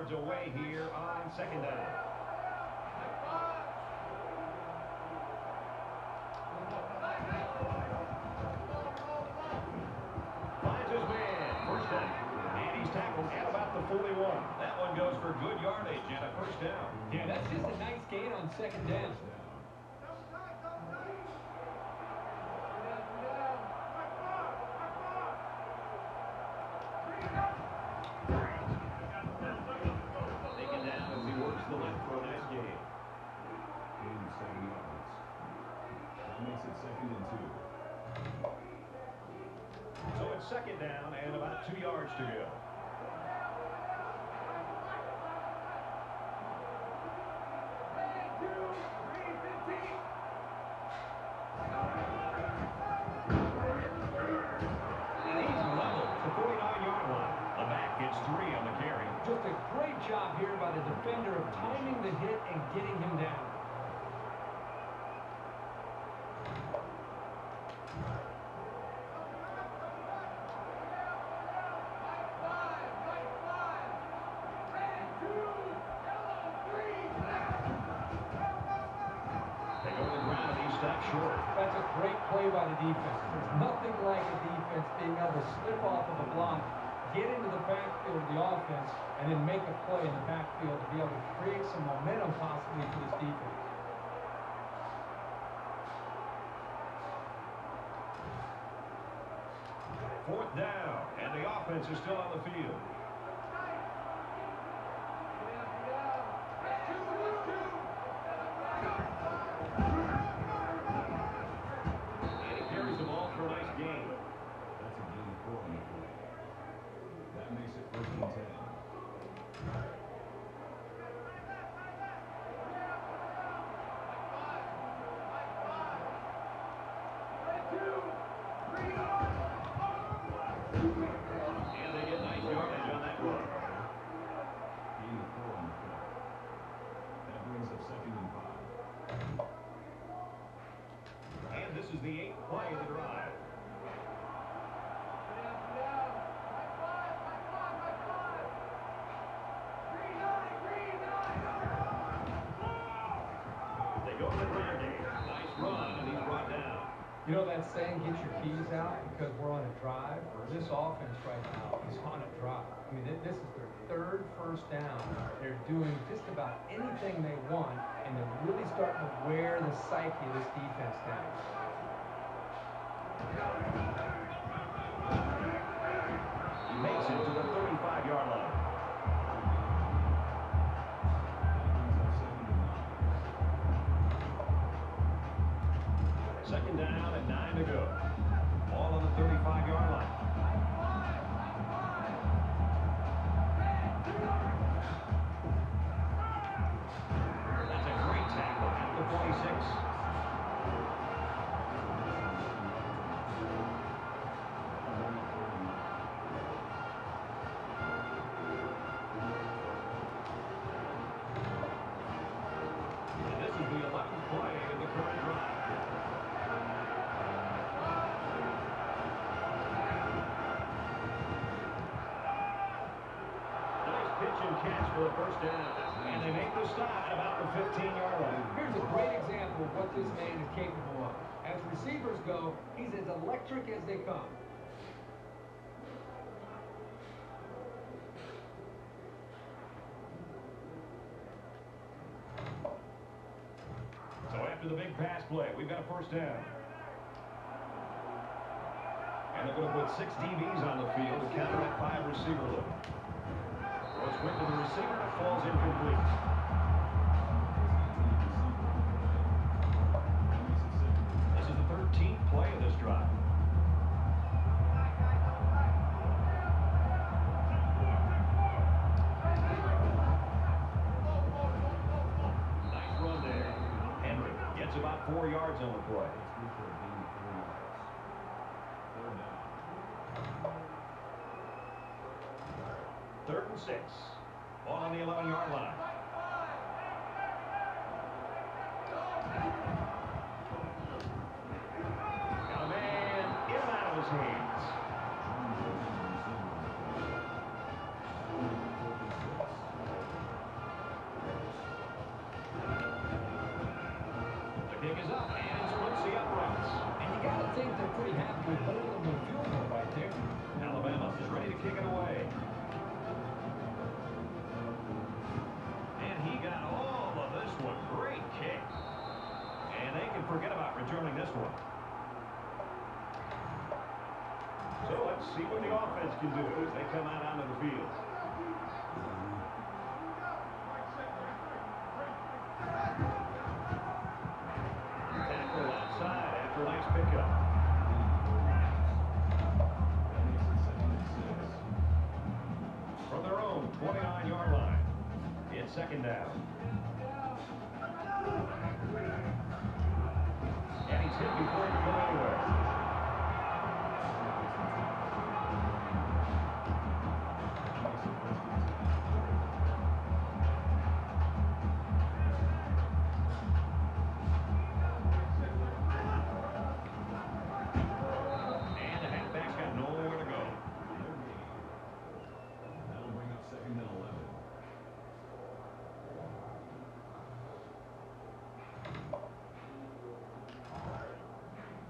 yards away here on second down. Finds his man. First down. And he's tackled at about the 41. That one goes for good yardage and a first down. Yeah, that's just a nice gain on second down. Taken down as he works the left for a nice gain. Gain of 7 yards. That makes it 2nd and 2. So it's second down and about 2 yards to go. And he's level at the 49-yard line. The back gets 3 on the carry. Just a great job here by the defender of timing the hit and getting him down. They go to the ground and he stops short. That's a great play by the defense. There's nothing like a defense being able to slip off of a block, get into the backfield of the offense, and then make a play in the backfield to be able to create some momentum possibly for this defense. Fourth down, and the offense is still on the field. And he carries the ball for a nice gain. That's a gain of 4 on the play. That makes it 1st and 10. And they get nice yardage on that one. Gain of 4 on the play. That brings up 2nd and 5. And this is the 8th play of the drive. They go to the ground game. Nice run, and he's brought down. You know that saying, get your keys out because we're on a drive? This offense right now is on a drive. I mean, this is their 3rd first down. They're doing just about anything they want, and they're really starting to wear the psyche of this defense down. He makes it to the 35-yard line. Second down and 9 to go. Ball on the 35-yard line. That's a great tackle at the 46. And this is the 11th play of the current drive. Pitch and catch for the first down. And they make the stop at about the 15-yard line. Here's a great example of what this man is capable of. As receivers go, he's as electric as they come. So after the big pass play, we've got a first down. And they're going to put 6 DBs on the field to counter that 5-receiver look. Goes quick to the receiver, it falls incomplete. This is the 13th play of this drive. Nice run there. Henry gets about 4 yards on the play. Third and 6. Ball on the 11-yard line. Got a man in and out of his hands. think they're pretty happy with holding them to a field goal right there. Alabama is ready to kick it away. And he got all of this one. Great kick. And they can forget about returning this one. So let's see what the offense can do as they come out onto the field. Tackle outside after a nice pickup. From their own 29-yard line, it's second down. And he's hit before he can go anywhere.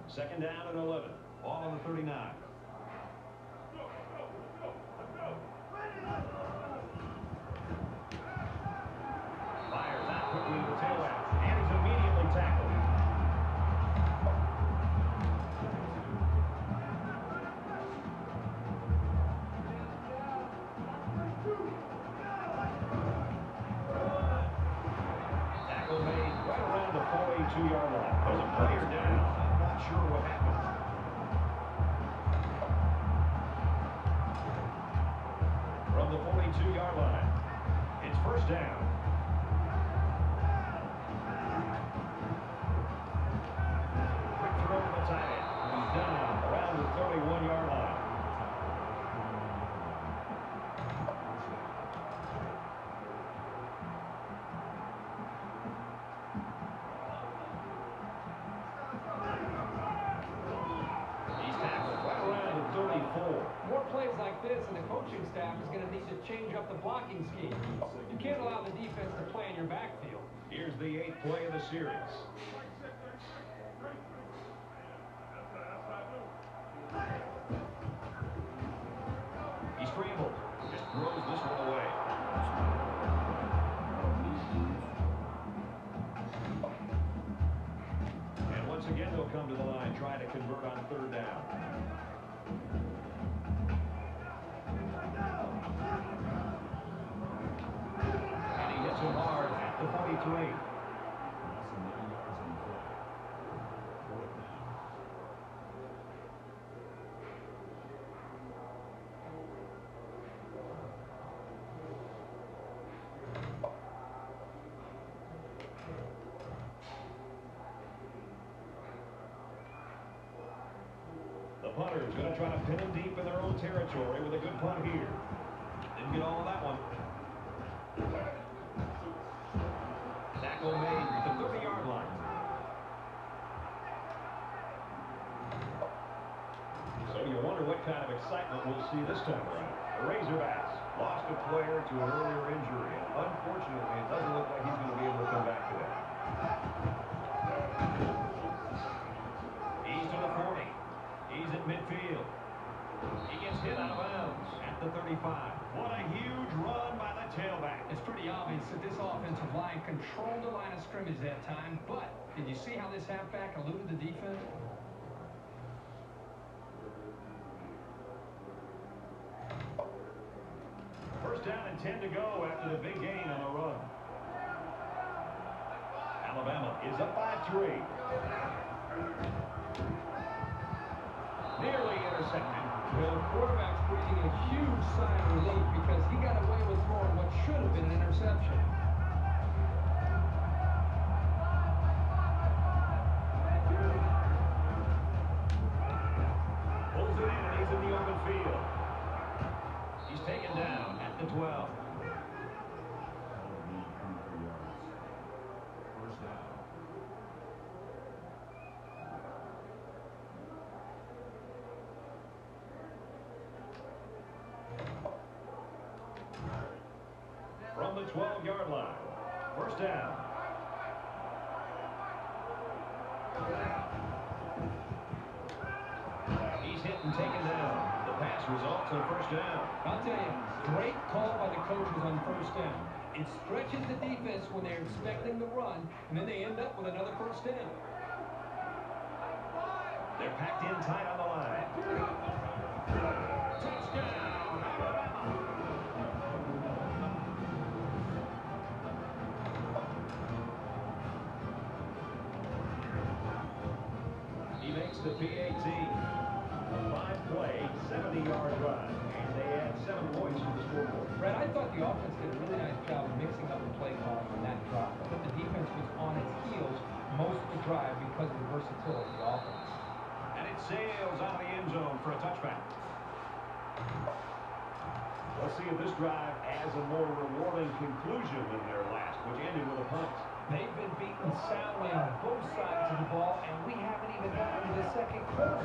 Second down and 11. Ball on the 39. Fires out quickly to the tail end. And he's immediately tackled. Tackle made right around the 42-yard line. There's a player down. Not sure what happened. From the 42-yard line, it's first down. Quick throw to the tight end. He's down around the 31-yard line. More plays like this, and the coaching staff is going to need to change up the blocking scheme. You can't allow the defense to play in your backfield. Here's the 8th play of the series. He scrambled. Just throws this one away. And once again, they'll come to the line, try to convert on third down. And he hits him hard at the 43. The punter is going to try to pin him deep in their own territory with a good punt here. Didn't get all of that one. Tackle made at the 30-yard line. So you wonder what kind of excitement we'll see this time around. The Razorbacks lost a player to an earlier injury. Unfortunately, it doesn't look like he's going to be able to come back today. He's to the 40. He's at midfield. He gets hit out of bounds at the 35. What a huge run by the tailback. It's pretty obvious that this offensive line controlled the line of scrimmage that time, but did you see how this halfback eluded the defense? First down and 10 to go after the big gain on the run. Alabama is up by 3. Nearly intercepted. Well, the quarterback's breathing a huge sigh of relief because he got away with throwing what should have been an interception. Pulls it in, and he's in the open field. He's taken down at the 12. First down. From the 12-yard line. First down. taken down. The pass results in first down. I'll tell you, great call by the coaches on first down. It stretches the defense when they're expecting the run, and then they end up with another first down. They're packed in tight on the line. Touchdown, Alabama. He makes the PAT. A 5-play, 70-yard drive. And they add 7 points to the scoreboard. Brad, I thought the offense did a really nice job of mixing up the play calling on that drive. I thought the defense was on its heels most of the drive because of the versatility of the offense. And it sails out of the end zone for a touchback. Let's see if this drive has a more rewarding conclusion than their last, which ended with a punt. They've been beaten soundly on both sides of the ball, and we haven't even gotten to the second quarter.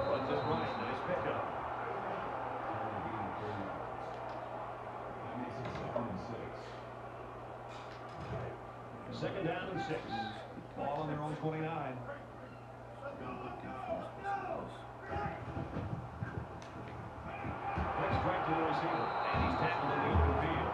Runs it right. Nice pickup. Second down and 6. Ball on their own 29. Flicks right to the receiver, and he's tackled in the open field.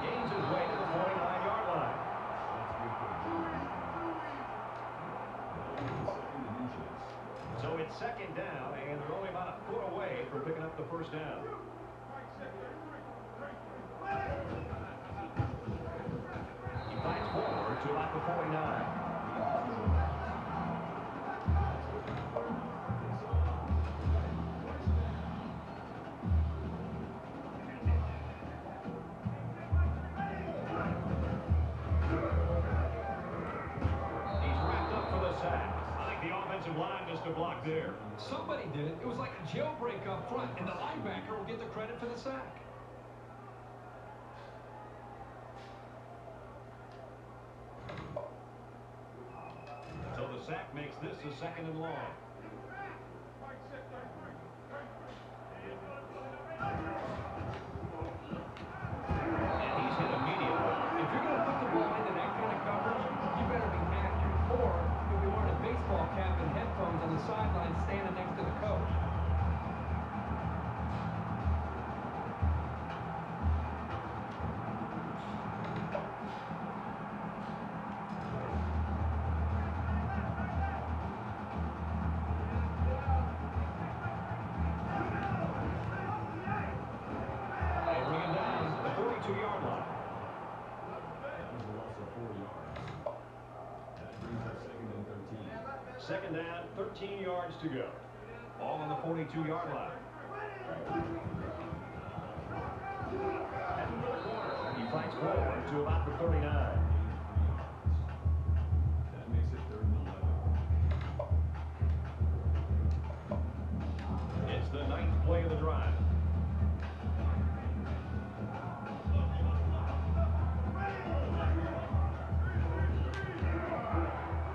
Gains his way to the 49-yard line. So it's second down, and they're only about a foot away from picking up the first down. He fights forward to about the 49. He's wrapped up for the sack. I think the offensive line missed a block there. Somebody did it. It was like a jailbreak up front, and the linebacker will get the credit for the sack. So the sack makes this a second and long. And he's hit immediately. If you're going to put the ball into that kind of coverage, you better be accurate, or you'll be wearing a baseball cap and headphones on the sideline standing next to the coach. They bring him down to the 42-yard line. That was a loss of 4 yards. That brings up second and 13. Second down, 13 yards to go. Ball on the 42-yard line. Heading for the corner. He fights forward to about the 39. That makes it third and 11. It's the 9th play of the drive.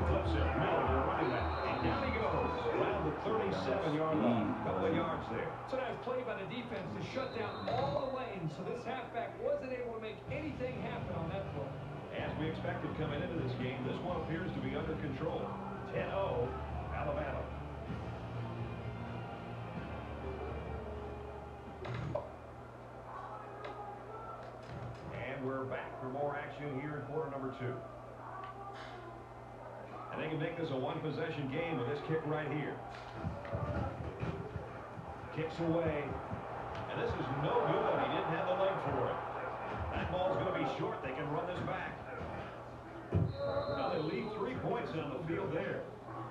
Flips it, Miller, the running back. And down he goes. Around the 37-yard line. Couple of yards there. So nice play by the defense to shut down all the lanes, so this halfback wasn't able to make anything happen on that play. As we expected coming into this game, this one appears to be under control. 10-0, Alabama. And we're back for more action here in quarter number 2. And they can make this a one-possession game with this kick right here. Kicks away. And this is no good. He didn't have the leg for it. That ball's going to be short. They can run this back. Now they leave 3 points on the field there.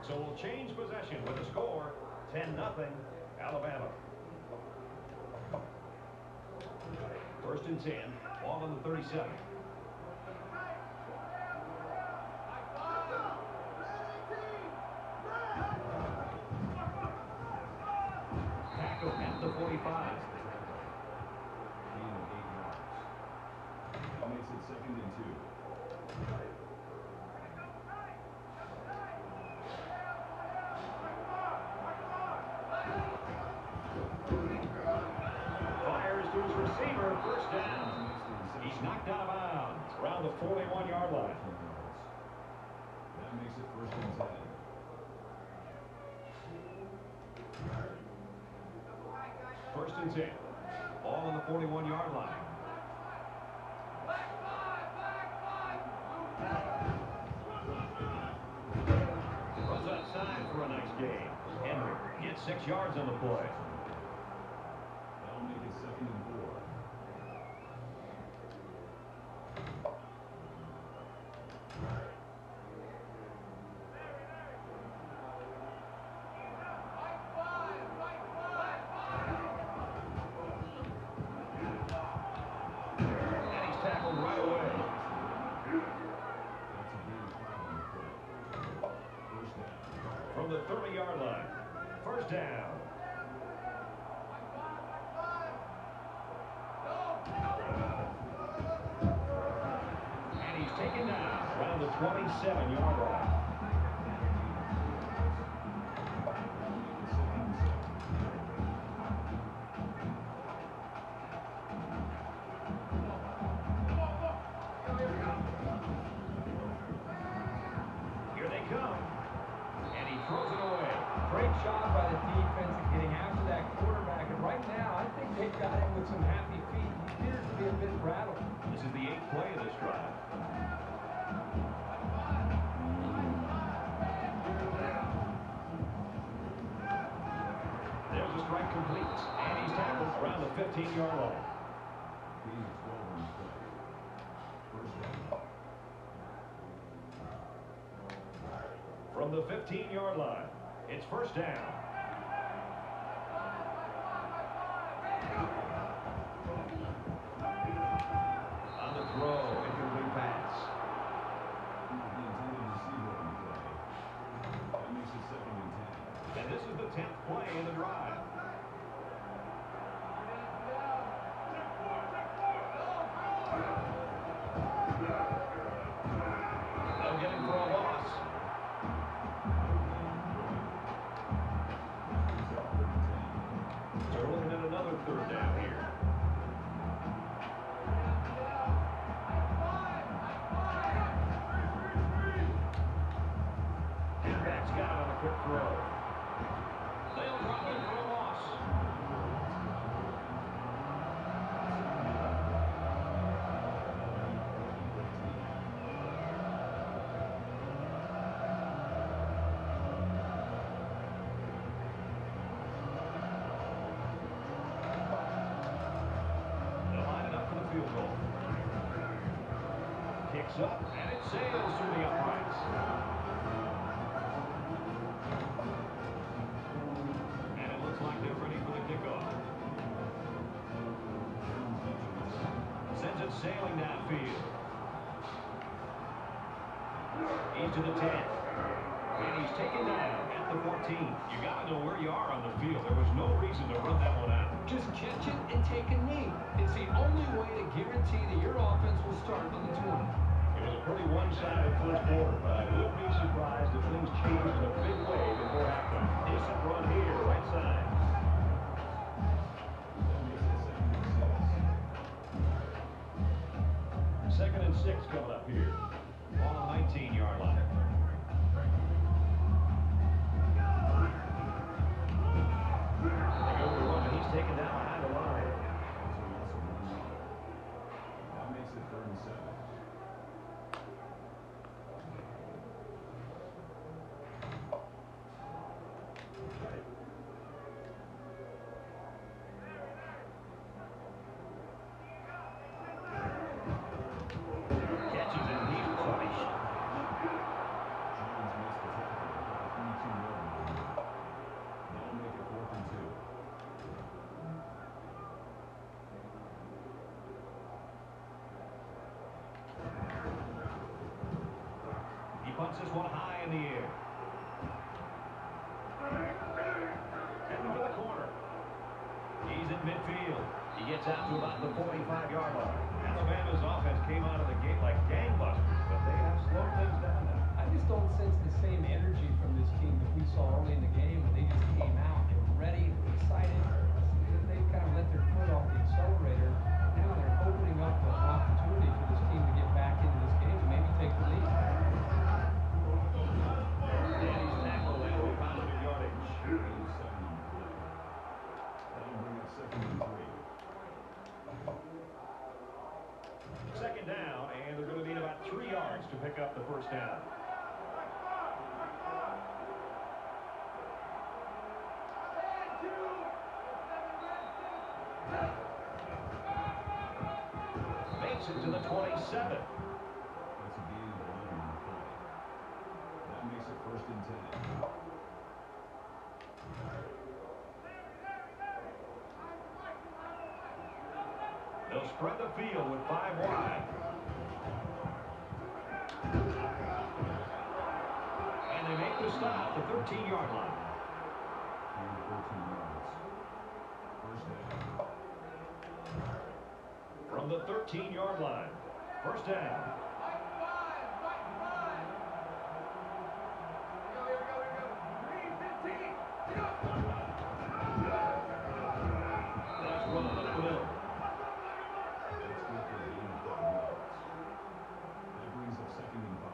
So we'll change possession with a score 10-0 Alabama. First and 10. Ball on the 37. Tackle at the 45. Gain of 8 yards. That makes it second and 2. 41-yard line. That makes it 1st and 10. First and 10. Ball on the 41-yard line. Runs outside for a nice gain. Henry gets 6 yards on the play. That'll make it 2nd and 4. From the 30-yard line. First down. And he's taken down around the 27-yard line. Here they come. And he throws it away. Great job by the defense of getting after that quarterback. And right now, I think they've got him with some happy feet. He appears to be a bit rattled. This is the 8th play of this drive. There's a strike complete. And he's tackled around the 15-yard line. He's 12 on the play. First down. From the 15-yard line, it's first down. On the throw, incomplete pass. The intended receiver on the play. That makes it 2nd and 10. And this is the 10th play in the drive. They'll get him for a loss. So we're looking at another 3rd down here. Halfback's got it on a quick throw. They'll drop him for a loss. They'll line it up for the field goal. Kicks up, and it sails through the uprights. And it looks like they're ready for the kickoff. Sends it sailing downfield. He's to the 10. And he's taken down at the 14. You got to know where you are on the field. There was no reason to run that one out. Just catch it and take a knee. It's the only way to guarantee that your offense will start on the 20. It was a pretty one-sided first quarter, but I wouldn't be surprised if things changed in a big way before halftime. Decent run here, right side. That makes it 2nd and 6. 2nd and 6 coming up here. Ball on the 19-yard line. They go to run, and he's taken down behind the line. That makes it 3rd and 7. Catches and he's punished. Jones makes the tackle at the 32-yard line. That'll make it 4th and 2. He punts this one high in the air. Heading for the corner. He's in midfield. He gets out to about the 45-yard line. Alabama's offense came out of the gate like gangbusters, but they have slowed things down now. I just don't sense the same energy from this team that we saw early in the game when they just came out. They were ready, they were excited. They kind of let their foot off the accelerator. Now they're opening up an opportunity for this team to get back into this up the first down. Makes it to the 27. That's a gain of 11 on the play. That makes it 1st and 10. They'll spread the field with 5 wide. And they make the stop at the 13-yard line. 14 yards. 1st down. From the 13-yard line. 1st down. Nice run up the middle. That's good for a gain of 5 yards. That brings up 2nd and 5.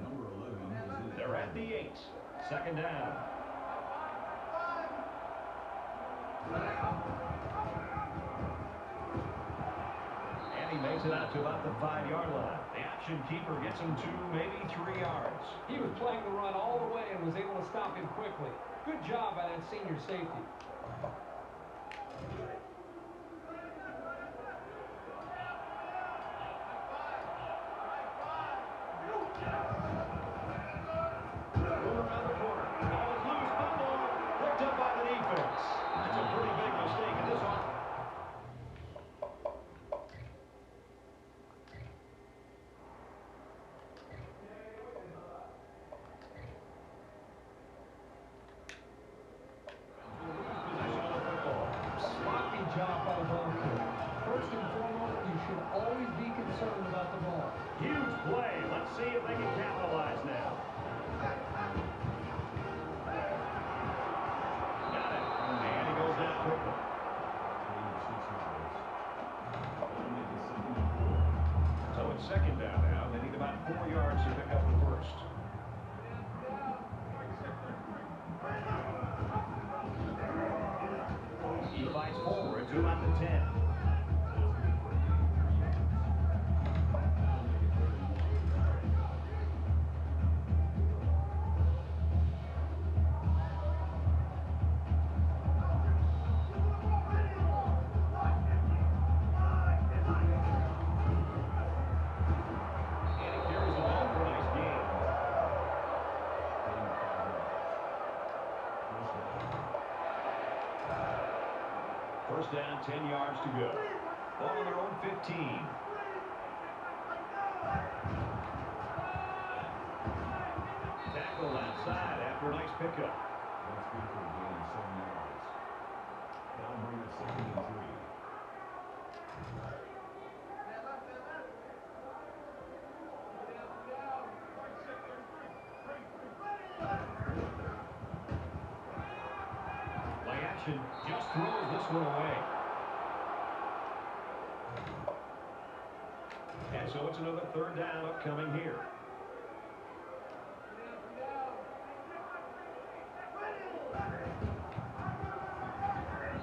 Number 11 is in. They're at the 8. 2nd down. And he makes it out to about the 5-yard line. The option keeper gets him to maybe 3 yards. He was playing the run all the way and was able to stop him quickly. Good job by that senior safety. Around the corner. Ball is loose. Football picked up by the defense. That's a pretty big mistake in this one. Possession of the football. Sloppy job by the ball player. First and foremost, you should always be concerned about the ball. Huge play. Let's see if they can capitalize now. Got it. And he goes down quickly. Gain of 6 yards. That'll make it 2nd and 4. So it's 2nd down now. They need about 4 yards to pick up the first. He fights forward to about the 10. That's good for a gain of 3 yards. That'll make it 3rd and 1. And he carries the ball for a nice gain. Gain of 5 yards. 1st down. 1st down, 10 yards to go. Ball on their own 15. Tackled outside after a nice pickup. That's good for a gain of 7 yards. That'll bring up 2nd and 3. Play action just throws this one away. And so it's another 3rd down upcoming here.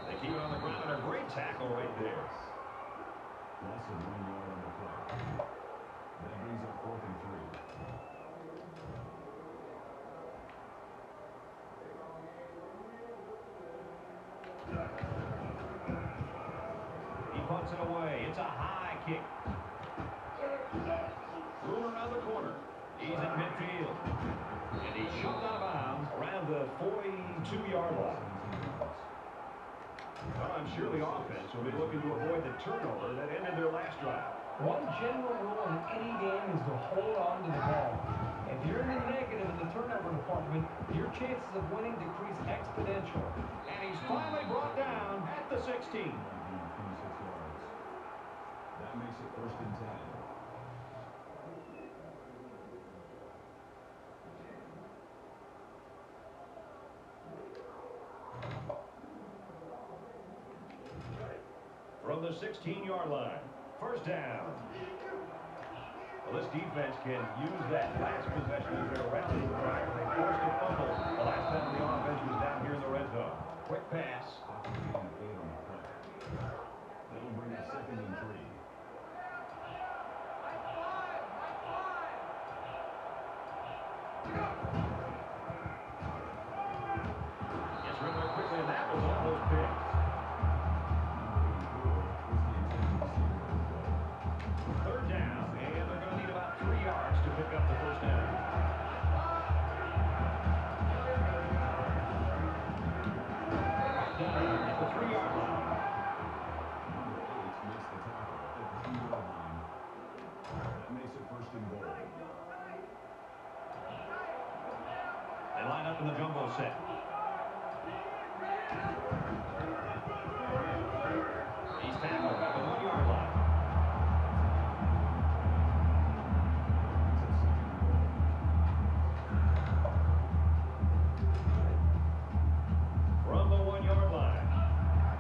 They keep it on the ground and a great tackle right there. Loss of 1 yard on the play. That brings up 4th and 3. He punts it away. It's a high kick. Threw around the corner. He's in midfield. And he's shoved out of bounds around the 42-yard line. 17 yards. Well, I'm sure the offense will be looking to avoid the turnover that ended their last drive. One general rule in any game is to hold on to the ball. If you're in the negative in the turnover department, your chances of winning decrease exponentially. And he's finally brought down at the 16. That gain of 26 yards. That makes it 1st and 10. the 16-yard line. First down. Well, this defense can use that last possession as their rallying cry. They forced a fumble the last time the offense was down here in the red zone. Quick pass. That'll bring us 2nd and 3. Gets rid of it quickly, and that was almost picked. Third down, and they're going to need about 3 yards to pick up the first down. Down at the 3-yard line. Number 8 makes the tackle at the 3-yard line. That makes it 1st and goal. They line up in the jumbo set. He's tackled at the 1-yard line. From the 1-yard line,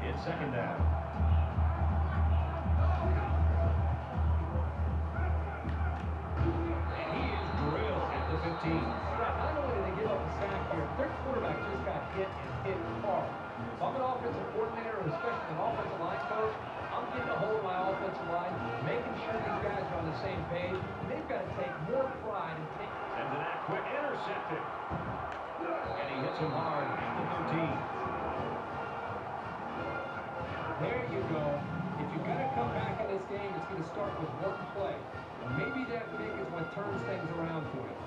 it's 2nd down. And he is drilled at the 15. Not only did they give up a sack here, their quarterback just got hit and hit hard. If I'm an offensive coordinator, or especially an offensive line coach, I'm getting a hold of my offensive line, making sure these guys are on the same page. They've got to take more pride and take... Sends it out quick, intercepted. And he hits him hard at the 13. There you go. If you're going to come back in this game, it's going to start with one play. And maybe that pick is what turns things around for you.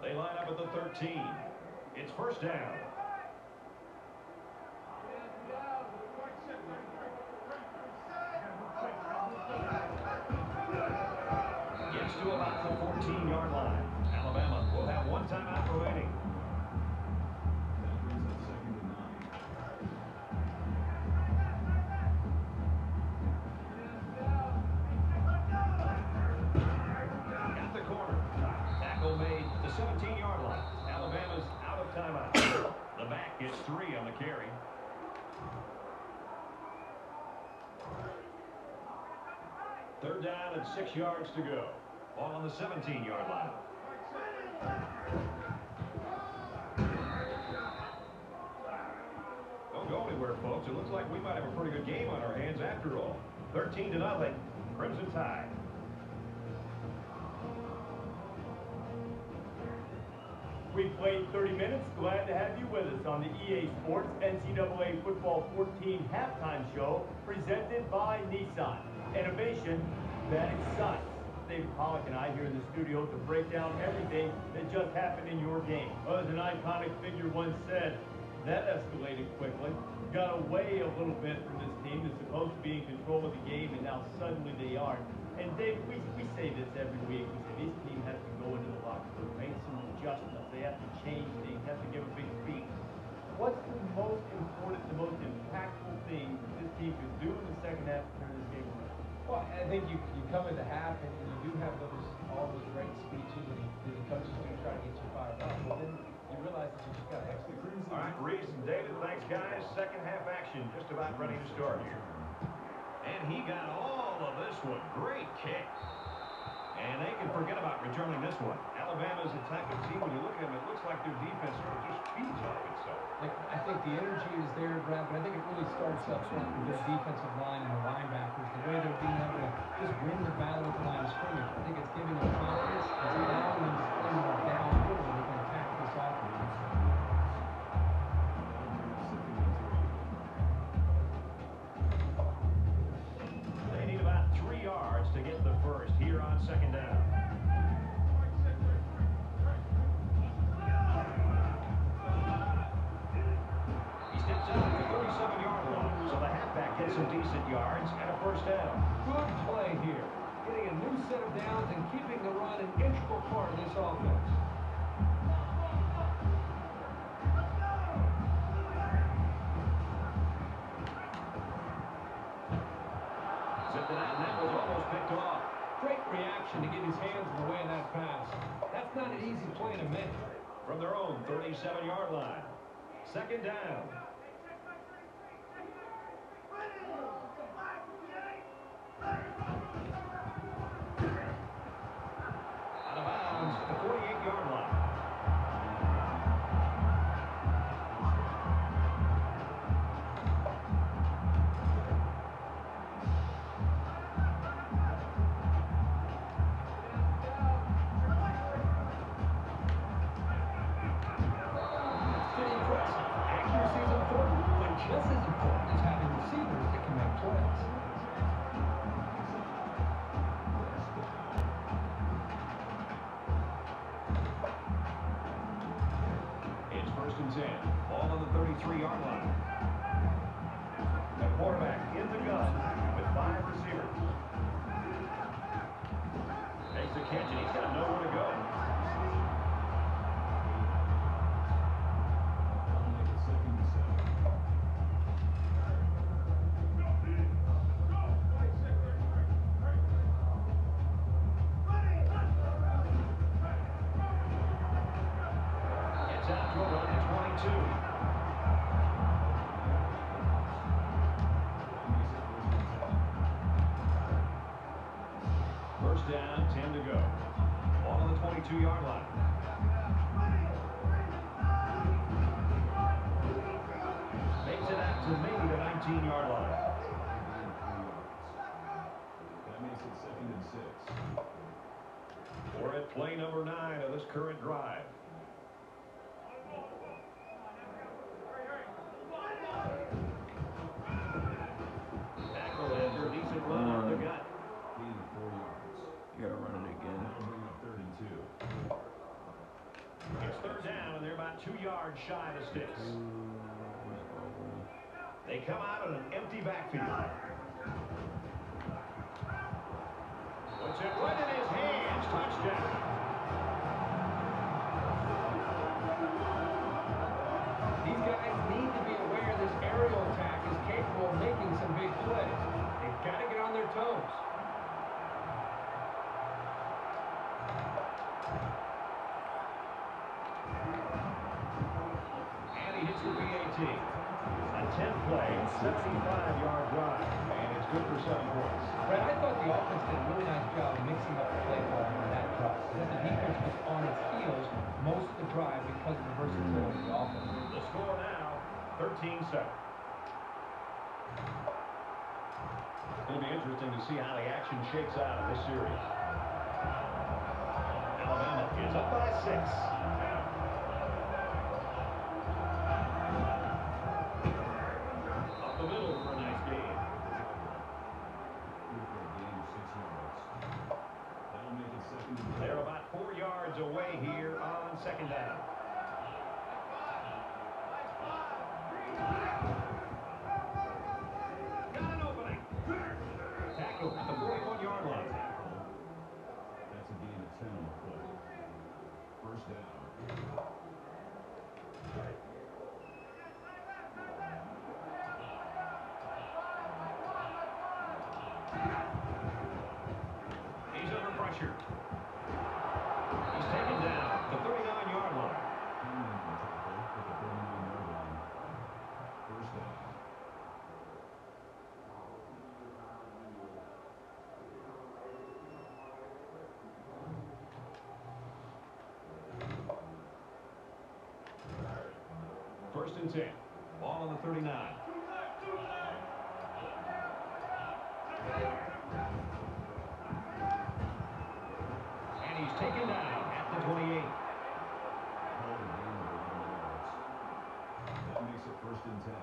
They line up at the 13. It's first down. Gets to about the 14-yard line. Alabama will have 1 timeout remaining. That brings us 2nd and 9. Got the corner. Tackle made at the 17-yard line. Alabama's out of timeout. The back gets 3 on the carry. Third down and 6 yards to go. Ball on the 17-yard line. Don't go anywhere, folks. It looks like we might have a pretty good game on our hands after all. 13-0. Crimson Tide. We played 30 minutes. Glad to have you with us on the EA Sports NCAA Football 14 halftime show presented by Nissan. Innovation that excites. David Pollock and I here in the studio to break down everything that just happened in your game. Well, as an iconic figure once said, that escalated quickly. Got away a little bit from this team that's supposed to be in control of the game, and now suddenly they aren't. And David, we say this every week. We say this team has to go into the locker room, make some adjustments. They have to change things, have to give a big speech. What's the most important, the most impactful thing this team can do in the second half to turn this game around? Well, I think you come in the half and you do have all those great speeches and the coaches do try to get you fired up. But then you realize that you just got to execute. All right, Reese and David, thanks, guys. Second half action just about ready to start here. And he got all of this one. Great kick. And they can forget about returning this one. Alabama's attacking team, when you look at them, it looks like their defense sort of just feeds off itself. I think the energy is there, Brad, but I think it really starts up front with their defensive line and the linebackers, the way they're being able to just win the battle at the line of scrimmage. I think it's giving them confidence. It's allowing them to play more downhill and they can attack this offense. They need about 3 yards to get the first here on second down. He steps out at the 37-yard line, so the halfback gets some decent yards and a first down. Good play here. Getting a new set of downs and keeping the run an integral part of this offense. Zipped it out, and that was almost picked off. Great reaction. get his hands in the way of that pass. That's not an easy play to make. From their own 37-yard line. Second down. Out of bounds at the 48-yard line. Pretty impressive. Accuracy is important, but just as important is having receivers that can make plays. It's first and 10. Ball on the 33-yard line. The quarterback in the gun with 5 receivers. Makes the catch, and he's got nowhere to go. That'll make it second and 7. Gets out to around the 22. First down, 10 to go. Ball on the 22-yard line. Makes it out to maybe the 19-yard line. That makes it second and 6. We're at play number 9 of this current drive. Tackle after a decent run up the gut. Gain of 4 yards. You gotta run it again. That'll bring up 32. It's third down, and they're about 2 yards shy of the sticks. They come out in an empty backfield. Puts it right in his hands. Touchdown. These guys need to be aware this aerial attack is capable of making some big plays. They've got to get on their toes. And he hits the PAT. A 10-play, 75-yard drive. And it's good for 7 points. Brett, I thought the offense did a really nice job of mixing up the play calling on that drive. That the defense was on its heels most of the drive because of the versatility of the offense. The score now, 13-7. It's going to be interesting to see how the action shakes out in this series. Alabama is up by 6. Up the middle for a nice gain. Here for a gain of 6 yards. That'll make it second and 10. They're about 4 yards away here on second down. Got an opening. Tackle at the 41-yard line. That's a gain of 10 on the play. First down. He's under pressure. He's taken down at the 39-yard line. Tackle at the 39-yard line. First down. First and 10. Ball on the 39. And he's taken down at the 28. Called a gain of 11 yards. That makes it first and 10.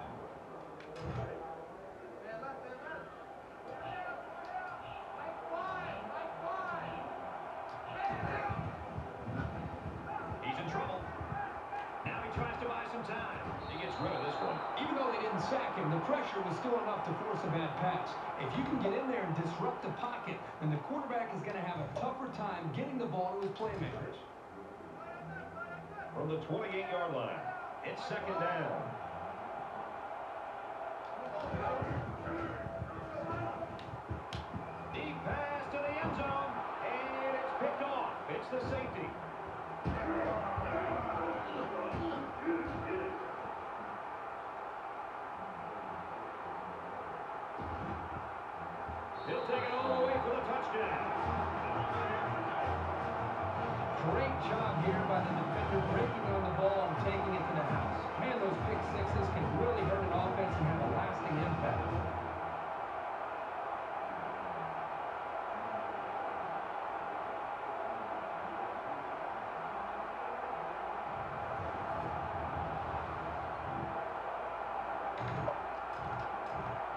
He's in trouble. Now he tries to buy some time. He gets rid of this one. Even though they didn't sack him, the pressure was still enough to force a bad pass. If you can get in there and disrupt the pocket, then the quarterback is going to have a tougher time getting the ball to his playmakers. From the 28-yard line, it's second down. Deep pass to the end zone, and it's It's the safety. He'll take it all the way for the touchdown. Great job here by the defender breaking on the ball and taking it to the house. Man, those pick sixes can really hurt an offense and have a lasting impact.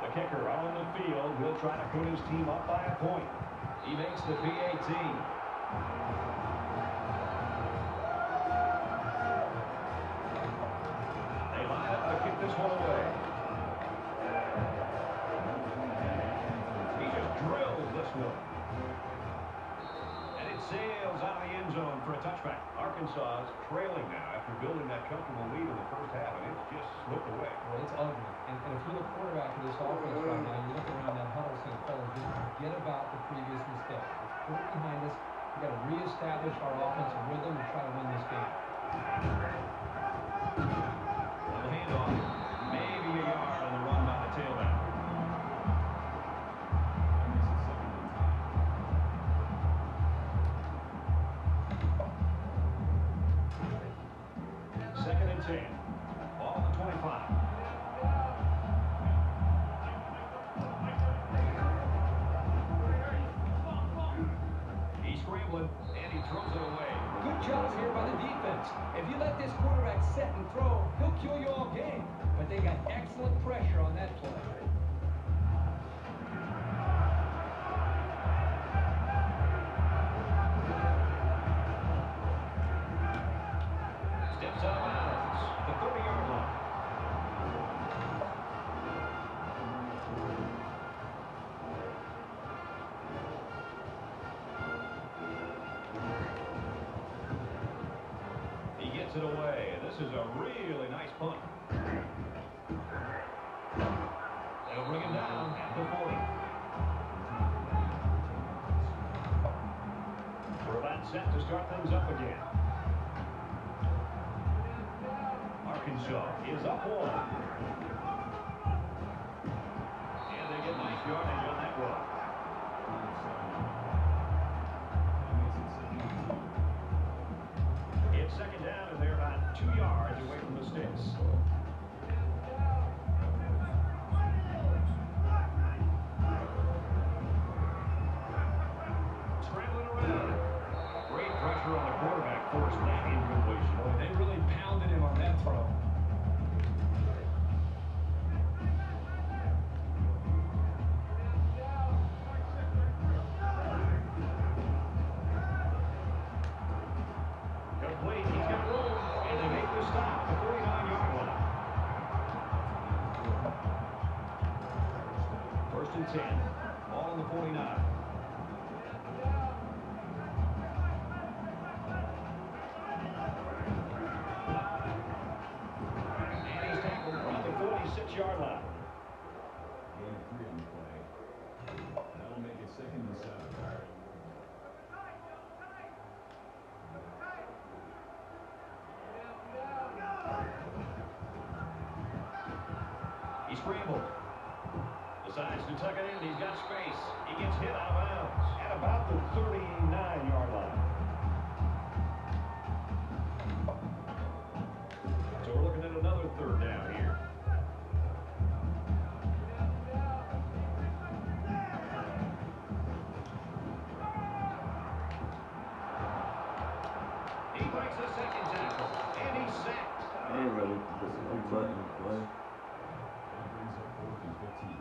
The kicker on the field. He'll try to put his team up by a point. He makes the PAT. They line up to kick this one away. He just drills this one. And it sails out of the end zone for a touchback. Arkansas is trailing now after building that comfortable lead in the first half, and it's just slipped away. Well, it's ugly. And if you're the quarterback of this offense right now, you look around that huddle saying, fellas, just forget about the previous mistake. Let's put it behind us. We've got to reestablish our offensive rhythm and try to win this game. On the handoff, maybe a yard on the run by the tailback. Second and 10. Ball on the 25. He's scrambling, and he throws it away. Good job here by the defense. If you let this quarterback set and throw, he'll kill you all game. But they got excellent pressure on that play. Steps out of bounds. The 30-yard line. He gets it away, and this is a really nice punt. They'll bring him down at the 40. We're about set to start things up again. Arkansas is up 1. And they get nice yardage on that one. It's second down, and they're about 2 yards away from the sticks. Scrambling around. Great pressure on the quarterback, forced that incompletion. Boy, they really pounded him on that throw. Complete. He's got room, and they make the stop at the 49-yard line. First and 10. Ball on the 49. And he's tackled around the 46-yard line. Gain of 3 on the play. That'll make it second and 7. He scrambled. Decides to tuck it in. He's got space. He gets hit out of bounds at about the 39-yard line. So we're looking at another third down here. He breaks the second tackle, and he's sacked. I ain't ready to press the big button and play. That brings up 4th and 15.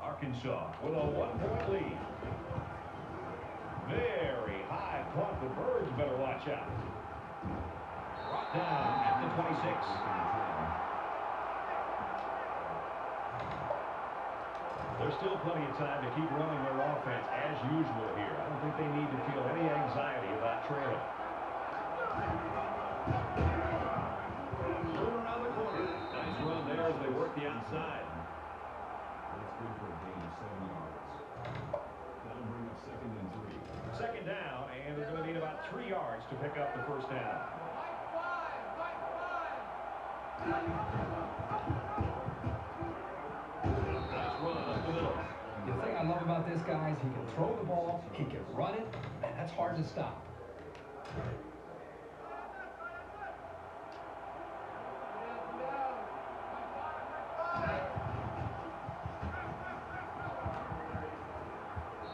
Arkansas with a 1-point lead. Very high punt. The Birds better watch out. Brought down at the 26. There's still plenty of time to keep running their offense as usual here. I don't think they need to feel any anxiety about trailing. Moving around the corner. Nice run there as they work the outside. That's good for a gain of 7 yards. That'll bring up 2nd and 3. Second down, and they're going to need about 3 yards to pick up the first down. Nice run up the middle. The thing I love about this guy is he can throw the ball, he can run it, and that's hard to stop.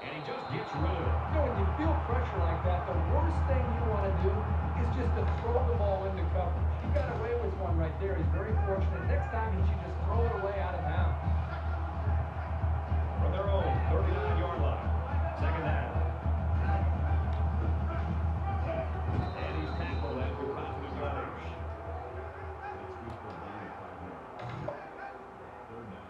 And he just gets rid of it. You know, when you feel pressure like that, the worst thing you want to do is just to throw the ball into coverage. He got away with one right there. He's very fortunate. Next time, he should just throw it away out of bounds. From their own 39-yard line. Second down. And he's tackled after positive yardage. That's good for a gain of 5 yards. 3rd down.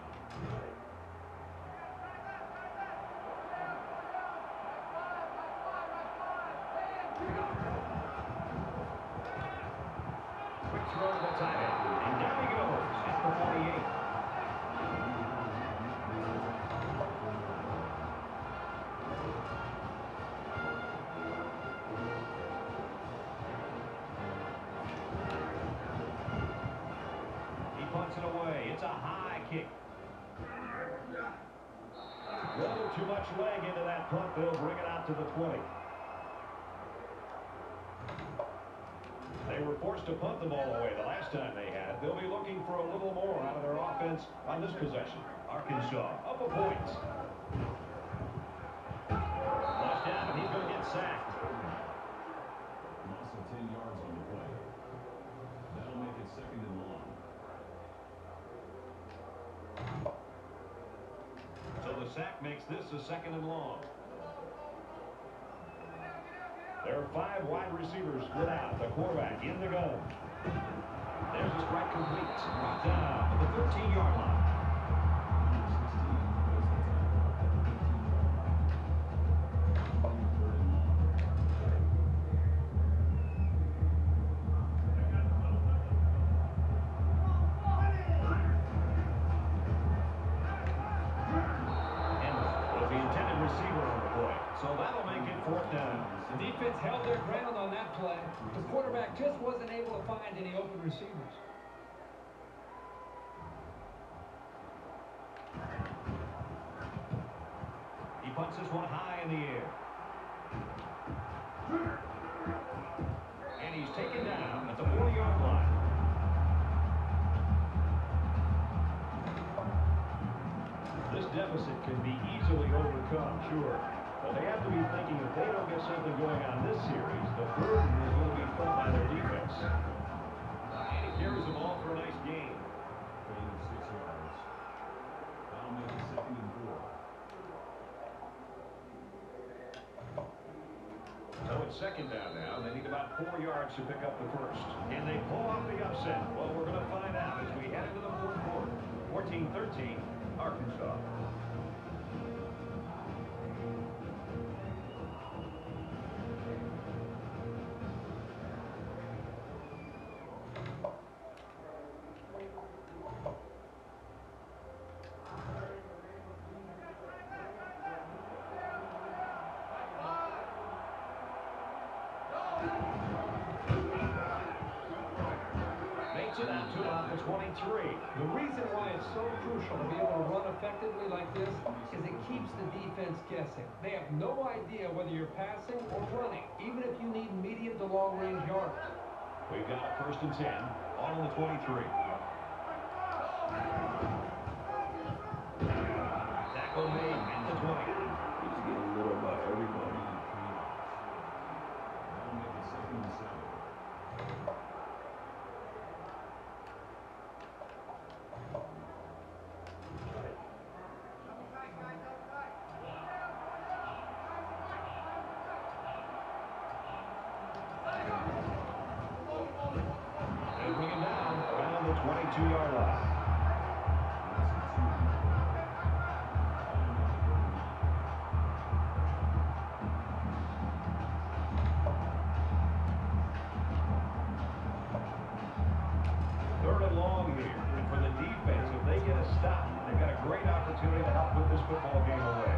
Quick throw to the tight end. And down he goes at the 48. He punts it away. It's a high kick. A little too much leg into that punt. They'll bring it out to the 20. They were forced to punt the ball away the last time they had it. They'll be looking for a little more out of their offense on this possession. Arkansas up a point. Flushed down, and he's going to get sacked. Loss of 10 yards on the play. That'll make it 2nd and long. So the sack makes this a 2nd and long. There are 5 wide receivers split out. The quarterback in the gun. There's a strike complete. Brought down at the 13-yard line. Number held their ground on that play. The quarterback just wasn't able to find any open receivers. He punts this one high in the air. And he's taken down at the 40-yard line. This deficit can be easily overcome, sure. But they have to be thinking if they don't get something going on this series, the burden is going to be felt by their defense. And he carries the ball for a nice gain. Gain of 6 yards. That'll make it 2nd and 4. So it's second down now. They need about 4 yards to pick up the first. Can they pull off the upset? Well, we're going to find out as we head into the fourth quarter. 14-13, Arkansas. Makes it out to about the 23. The reason why it's so crucial to be able to run effectively like this is it keeps the defense guessing. They have no idea whether you're passing or running, even if you need medium to long range yards. We've got a 1st and 10, all on the 23. Tackle made at the 20. He's getting lit up by everybody. That'll make it 2nd and 7. They bring him down around the 22-yard line. stop. They've got a great opportunity to help put this football game away.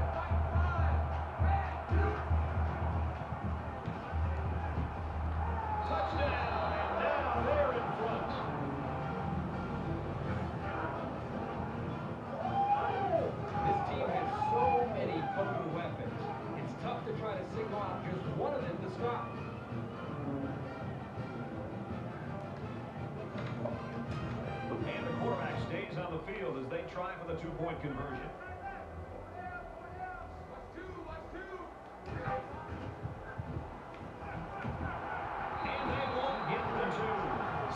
Touchdown, and now they're in front. This team has so many potent weapons. It's tough to try to single out just one of them to stop. And the quarterback stays on the field as they try for the two-point conversion. And they won't get the two.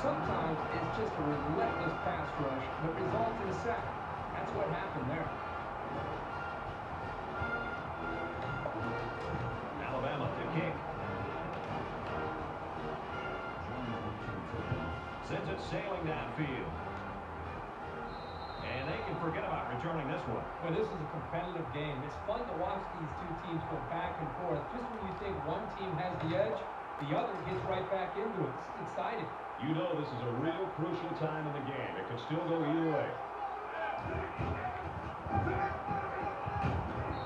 Sometimes it's just a relentless pass rush that results in a sack. That's what happened there. Alabama to kick. Sends it sailing downfield. And they can forget about returning this one. Well, this is a competitive game. It's fun to watch these two teams go back and forth. Just when you think one team has the edge, the other gets right back into it. It's exciting. You know this is a real crucial time in the game. It could still go either way.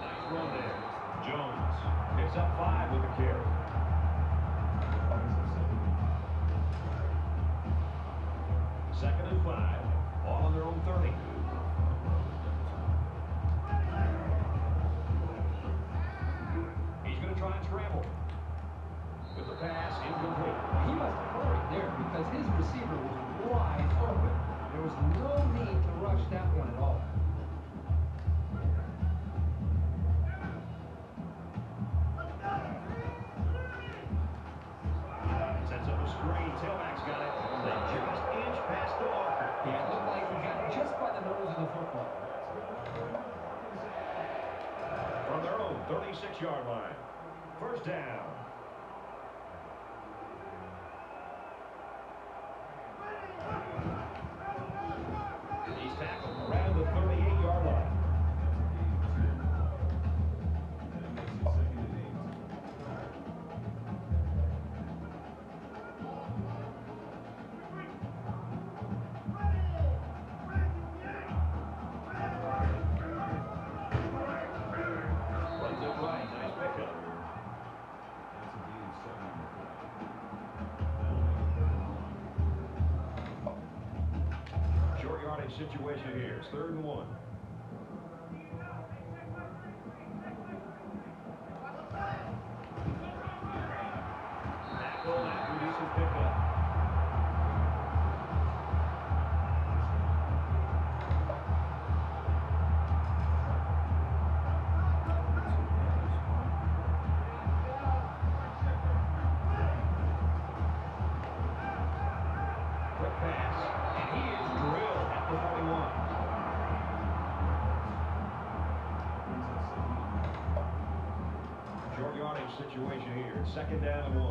Nice run there. Jones picks up 5 with the carry. Second and 5. All on their own 30. He's going to try and scramble. With the pass, incomplete. He must have hurried there because his receiver was wide open. There was no need to rush that one at all. Sets up a screen. Tailback's got it. They just inch past the marker. Yeah, it looked like he got just by the nose of the football. From their own 36-yard line. First down. He's tackled around the 38-yard line. Runs it right. Nice pickup. Short yardage situation here. It's 3rd and 1. Tackle and produces pickup. Quick pass, and he is drilled at the 41. Short yardage situation here. It's 2nd down and 1.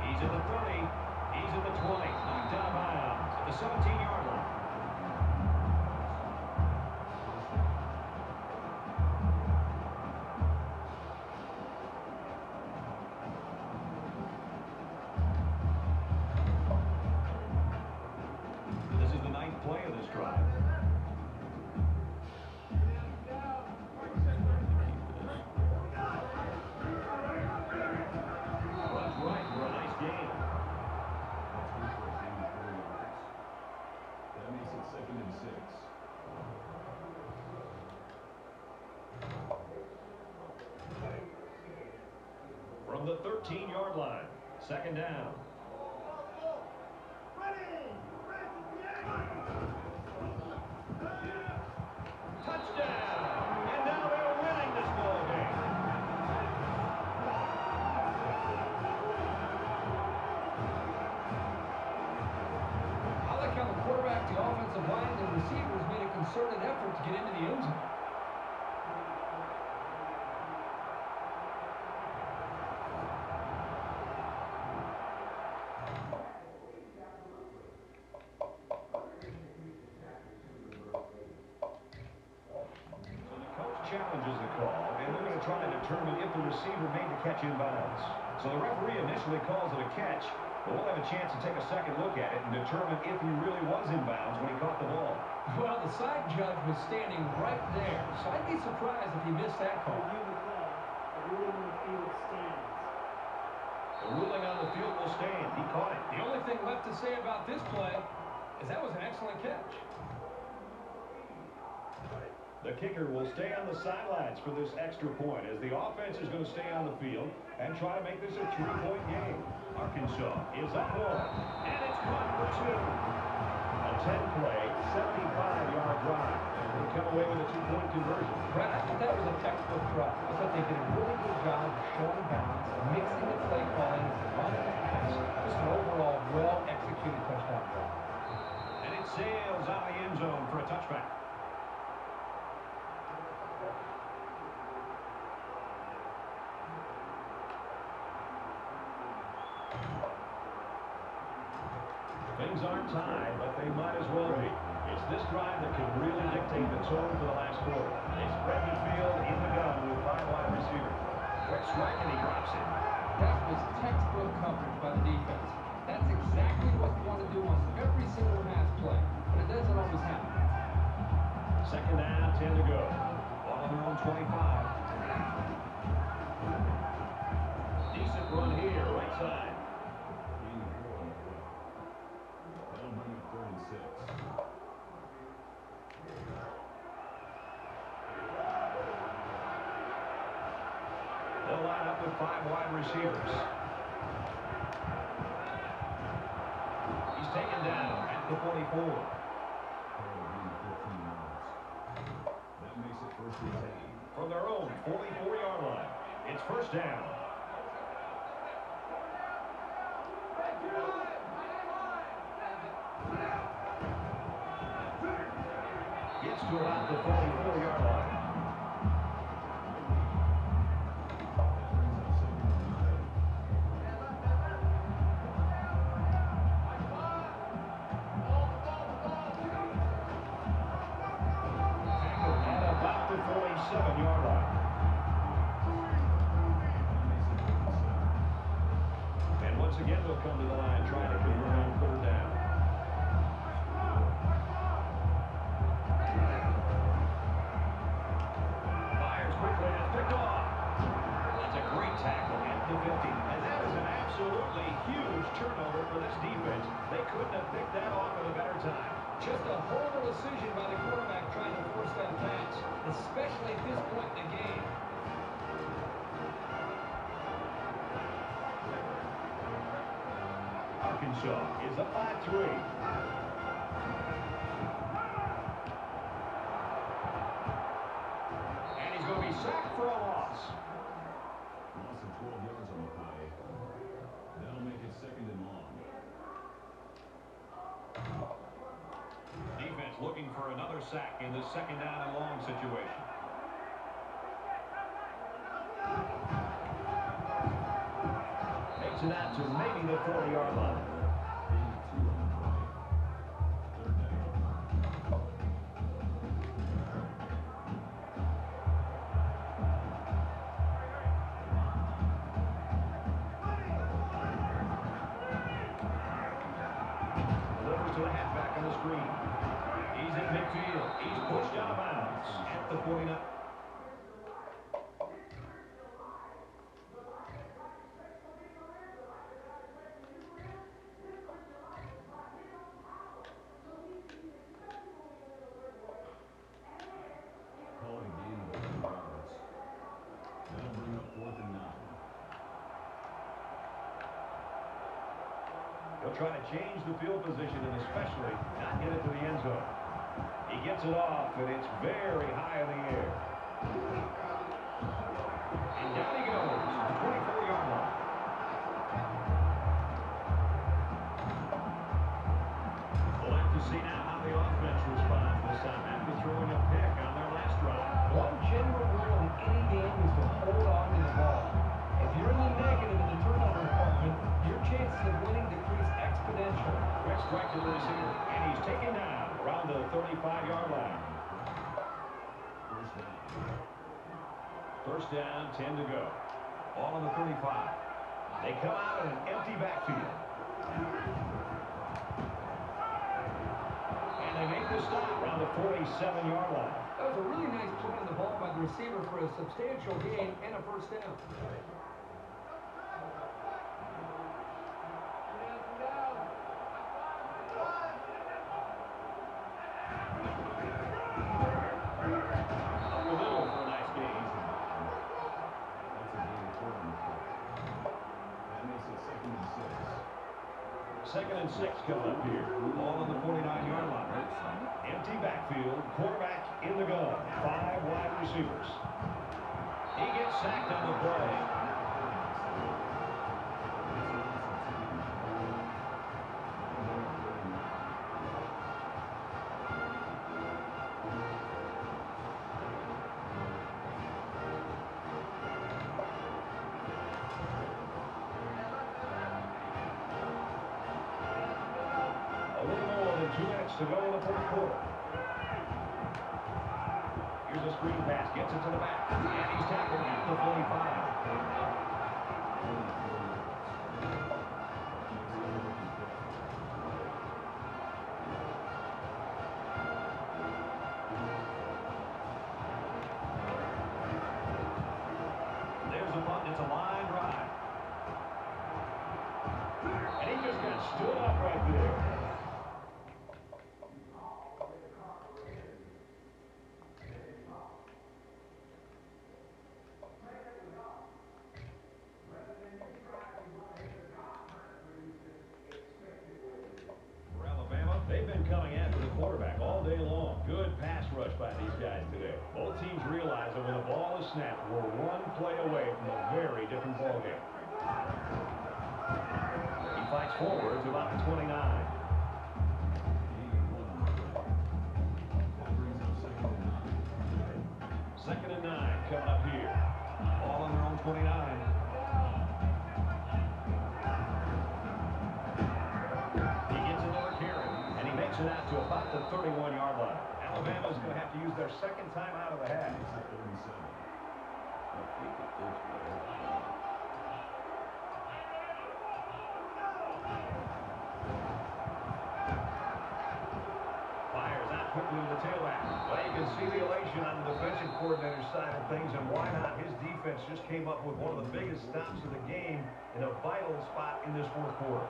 He's in the 30. He's in the 20. Knocked out of bounds at the 17-yard line. This is the 9th play of this drive. Runs right for a nice gain. That makes it 2nd and 6. From the 13-yard line. 2nd down. Touchdown! And now they're winning this ball game. I like how the quarterback, the offensive line, and the receivers made a concerted effort to get into the end zone. Challenges the call, and they're going to try to determine if the receiver made the catch in bounds. So the referee initially calls it a catch, but we'll have a chance to take a second look at it and determine if he really was in bounds when he caught the ball. Well, the side judge was standing right there, so I'd be surprised if he missed that call. The ruling on the field will stand. He caught it. The only thing left to say about this play is that was an excellent catch. The kicker will stay on the sidelines for this extra point as the offense is going to stay on the field and try to make this a 3-point game. Arkansas is up one, and it's caught for two. A 10-play, 75-yard drive. They come away with a 2-point conversion. Brett, I thought that was a textbook drive. I thought they did a really good job of showing balance, mixing the play calling, running the pass. Just an overall well-executed touchdown drive. And it sails out of the end zone for a touchback. Things aren't tied, but they might as well be. It's this drive that could really dictate the tone for the last quarter. They spread the field in the gun with 5 wide receivers. Quick strike, and he drops it. That was textbook coverage by the defense. That's exactly what you want to do on every single pass play, but it doesn't always happen. Second down, 10 to go. Ball on their own 25. Decent run here, right side. They'll line up with 5 wide receivers. He's taken down at the 44. That makes it first and 10. From their own 44-yard line, it's first down. Gets to about the 44-yard line. At about the 47-yard line. And once again, they'll come to the line trying to convert on third down. Fires quickly and it's picked off. That's a great tackle at the 50. And that is an absolutely huge turnover for this defense. They couldn't have picked that off at a better time. Just a horrible decision by the quarterback trying to force that pass, especially at this point in the game. Arkansas is up by 3. And he's going to be sacked for a loss. Loss of 12 yards on the play. That'll make it second and long. Defense looking for another sack in this second down and long situation. Takes it out to maybe the 40-yard line. Delivers to the halfback on the screen. He's in midfield. He's pushed out of bounds at the 49. Call it a gain of 11 yards. That'll bring up 4th and 9. He'll try to change the field position and especially not get it to the end zone. He gets it off, and it's very high in the air. And down he goes to the 24-yard line. We'll have to see now how the offense responds this time after throwing a pick on their last drive. One general rule in any game is to hold on to the ball. If you're in the negative in the turnover department, your chances of winning decrease exponentially. Quick strike to the receiver, and he's taken down around the 35-yard line. First down. First down, 10 to go. Ball on the 35. They come out in an empty backfield. And they make the stop around the 47-yard line. That was a really nice play on the ball by the receiver for a substantial gain and a first down. Second and 6 coming up here. Ball on the 49-yard line. Empty backfield. Quarterback in the gun. 5 wide receivers. He gets sacked on the play. A little more than 2 minutes to go in the fourth quarter. Here's a screen pass. Gets it to the back. And he's tackled at the 45. There's a punt. It's a line drive. And he just got stood up right there. For Alabama, they've been coming after the quarterback all day long. Good pass rush by these guys today. Both teams realize that when the ball is snapped, we're one play away from a very different ballgame. He fights forward to about the 29. Second and 9 coming up here. Ball on their own 29. He gets another carry, and he makes it out to about the 31-yard line. Alabama's going to have to use their second time out of the half. Fires out quickly to the tailback. Well, you can see the elation on the defensive coordinator's side of things, and why not? His defense just came up with one of the biggest stops of the game in a vital spot in this fourth quarter.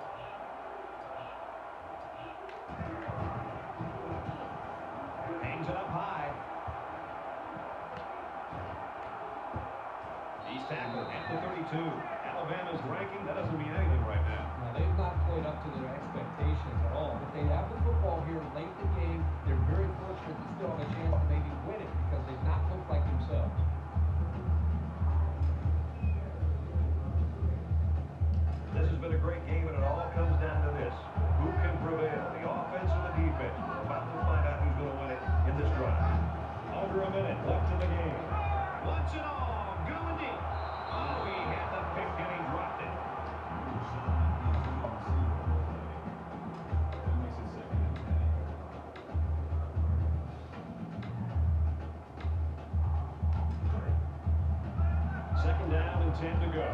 Hangs it up high. He's tackled at the 32. Alabama's ranking, that doesn't mean anything right now. Now, they've not played up to their expectations at all, but they have the football here late in the game. They're very fortunate to still have a chance to maybe win it because they've not looked like themselves. This has been a great game, and it all comes down to this. Who can prevail, the offense or the defense? We're about to find out who's going to win it in this drive. Under a minute left in the game. Wants it all. Going deep. Oh, he had the pick, and he dropped it. Second down and 10 to go.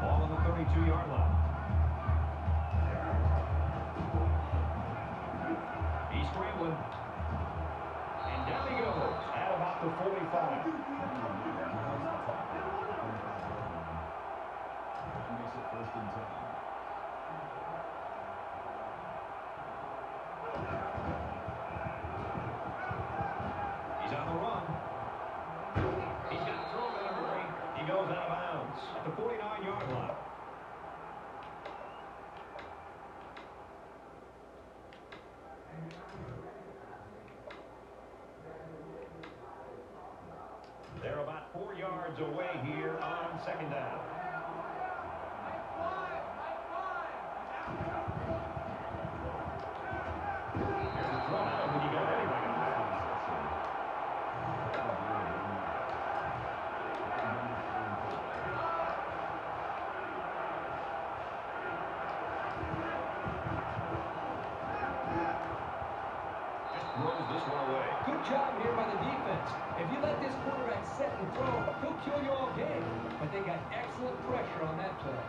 Ball on the 32-yard line. He's scrambling. And down he goes at about the 45. Makes it first and 10. He's on the run. He's got thrown in a hurry. He goes out of bounds at the 49-yard line. They're about 4 yards away here on second down. Here's the throw out when you got anything on that. Just throws this one away. Good job here by the defense. If you let this quarterback set and throw, he'll kill you all game. But they got excellent pressure on that play.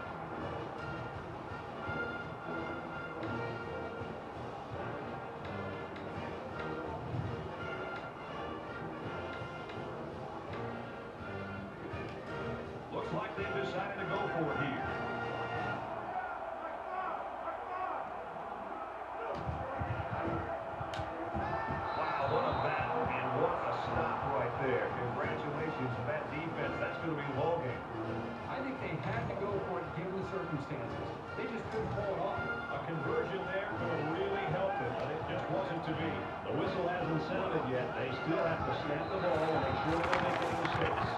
Looks like they've decided to go for it here. Wow, what a battle and what a stop right there. Congratulations to that defense. That's going to be a ball game. I think they had to go for it given the circumstances. They just couldn't pull it off. A conversion there could have really helped it, but it just wasn't to be. The whistle hasn't sounded yet. They still have to snap the ball and make sure they don't make any mistakes.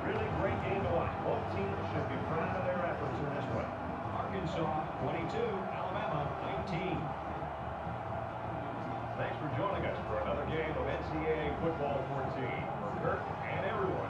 Really great game to watch. Both teams should be proud of their efforts in this one. Arkansas 22, Alabama 19. Thanks for joining us for another game of NCAA Football 14. For Kirk and everyone.